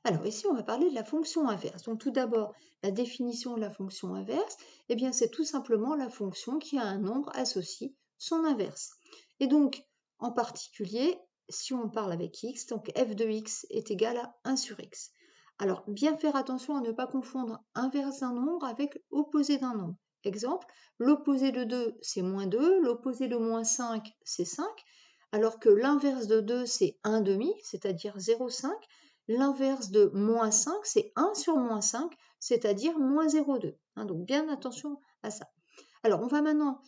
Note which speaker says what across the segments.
Speaker 1: Alors ici, on va parler de la fonction inverse. Donc tout d'abord, la définition de la fonction inverse, eh bien c'est tout simplement la fonction qui a un nombre associé, son inverse. Et donc, en particulier, si on parle avec x, donc f de x est égal à 1 sur x. Alors, bien faire attention à ne pas confondre inverse d'un nombre avec opposé d'un nombre. Exemple, l'opposé de 2, c'est moins 2, l'opposé de moins 5, c'est 5, alors que l'inverse de 2, c'est 1 demi, c'est-à-dire 0,5. L'inverse de moins 5, c'est 1 sur moins 5, c'est-à-dire moins 0,2. Donc bien attention à ça. Alors on va maintenant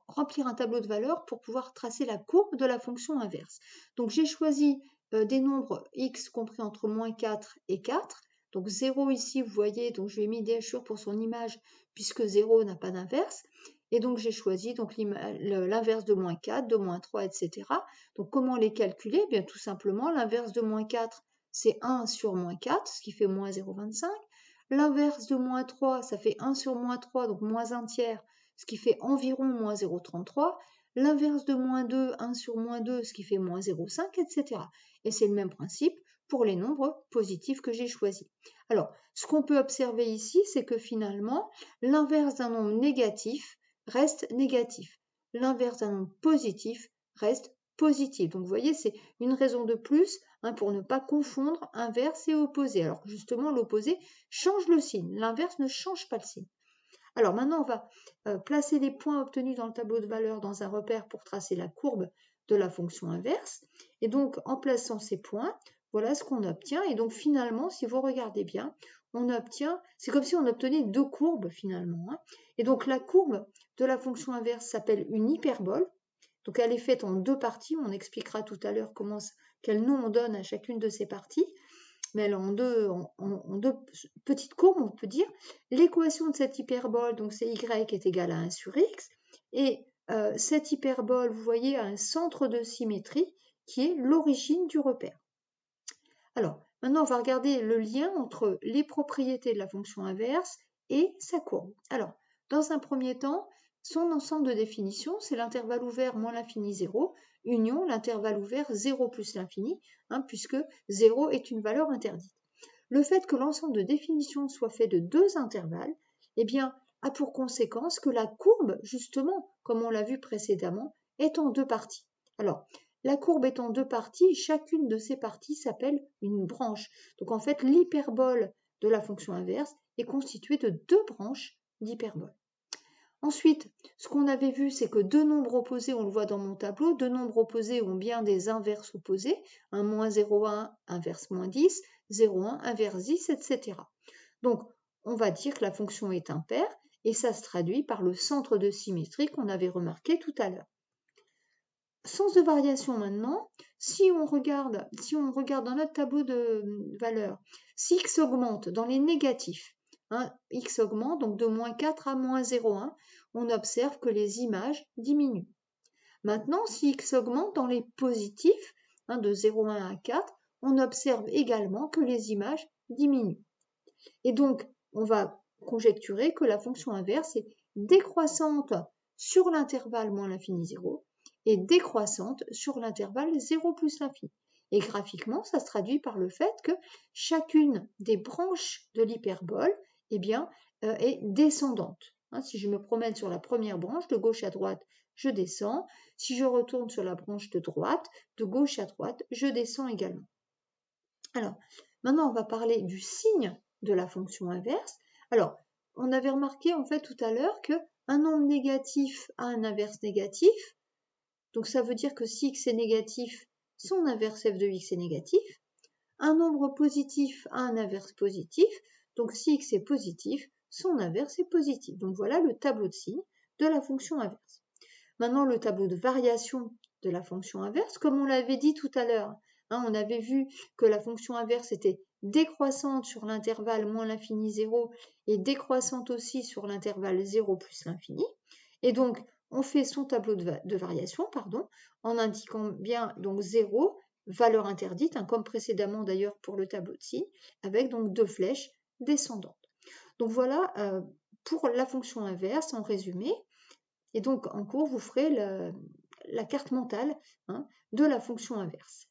Speaker 1: remplir un tableau de valeurs pour pouvoir tracer la courbe de la fonction inverse. Donc j'ai choisi des nombres x compris entre moins 4 et 4. Donc 0 ici, vous voyez, donc je lui ai mis des hachures pour son image puisque 0 n'a pas d'inverse. Et donc j'ai choisi l'inverse de moins 4, de moins 3, etc. Donc comment les calculer? Bien tout simplement, l'inverse de moins 4, c'est 1 sur moins 4, ce qui fait moins 0,25. L'inverse de moins 3, ça fait 1 sur moins 3, donc moins 1 tiers, ce qui fait environ moins 0,33. L'inverse de moins 2, 1 sur moins 2, ce qui fait moins 0,5, etc. Et c'est le même principe pour les nombres positifs que j'ai choisis. Alors, ce qu'on peut observer ici, c'est que finalement, l'inverse d'un nombre négatif reste négatif. L'inverse d'un nombre positif reste positif. Donc, vous voyez, c'est une raison de plus pour ne pas confondre inverse et opposé. Alors, justement, l'opposé change le signe. L'inverse ne change pas le signe. Alors maintenant, on va placer les points obtenus dans le tableau de valeurs dans un repère pour tracer la courbe de la fonction inverse. Et donc, en plaçant ces points, voilà ce qu'on obtient. Et donc, finalement, si vous regardez bien, on obtient, c'est comme si on obtenait deux courbes finalement. Et donc, la courbe de la fonction inverse s'appelle une hyperbole. Donc, elle est faite en deux parties. On expliquera tout à l'heure quel nom on donne à chacune de ces parties. Mais elle est en deux petites courbes, on peut dire. L'équation de cette hyperbole, donc c'est y est égal à 1 sur x, et cette hyperbole, vous voyez, a un centre de symétrie qui est l'origine du repère. Alors, maintenant, on va regarder le lien entre les propriétés de la fonction inverse et sa courbe. Alors, dans un premier temps, son ensemble de définition, c'est l'intervalle ouvert moins l'infini 0, union l'intervalle ouvert 0 plus l'infini, puisque 0 est une valeur interdite. Le fait que l'ensemble de définition soit fait de deux intervalles, eh bien, a pour conséquence que la courbe, justement, comme on l'a vu précédemment, est en deux parties. Alors, la courbe est en deux parties, chacune de ces parties s'appelle une branche. Donc en fait, l'hyperbole de la fonction inverse est constituée de deux branches d'hyperbole. Ensuite, ce qu'on avait vu, c'est que deux nombres opposés, on le voit dans mon tableau, deux nombres opposés ont bien des inverses opposées, un moins 0,1 inverse moins 10, 0,1 inverse 10, etc. Donc, on va dire que la fonction est impaire, et ça se traduit par le centre de symétrie qu'on avait remarqué tout à l'heure. Sens de variation maintenant, si on regarde dans notre tableau de valeurs, si x augmente dans les négatifs, x augmente donc de moins 4 à moins 0,1, on observe que les images diminuent. Maintenant, si x augmente dans les positifs, de 0,1 à 4, on observe également que les images diminuent. Et donc, on va conjecturer que la fonction inverse est décroissante sur l'intervalle moins l'infini 0 et décroissante sur l'intervalle 0 plus l'infini. Et graphiquement, ça se traduit par le fait que chacune des branches de l'hyperbole est descendante. Si je me promène sur la première branche, de gauche à droite, je descends. Si je retourne sur la branche de droite, de gauche à droite, je descends également. Alors, maintenant, on va parler du signe de la fonction inverse. Alors, on avait remarqué en fait tout à l'heure qu'un nombre négatif a un inverse négatif. Donc, ça veut dire que si x est négatif, son inverse f de x est négatif. Un nombre positif a un inverse positif. Donc, si x est positif, son inverse est positif. Donc, voilà le tableau de signes de la fonction inverse. Maintenant, le tableau de variation de la fonction inverse, comme on l'avait dit tout à l'heure, on avait vu que la fonction inverse était décroissante sur l'intervalle moins l'infini 0 et décroissante aussi sur l'intervalle 0 plus l'infini. Et donc, on fait son tableau de variation en indiquant bien donc 0, valeur interdite, comme précédemment d'ailleurs pour le tableau de signes, avec donc deux flèches descendantes. Donc voilà pour la fonction inverse en résumé. Et donc en cours, vous ferez la carte mentale de la fonction inverse.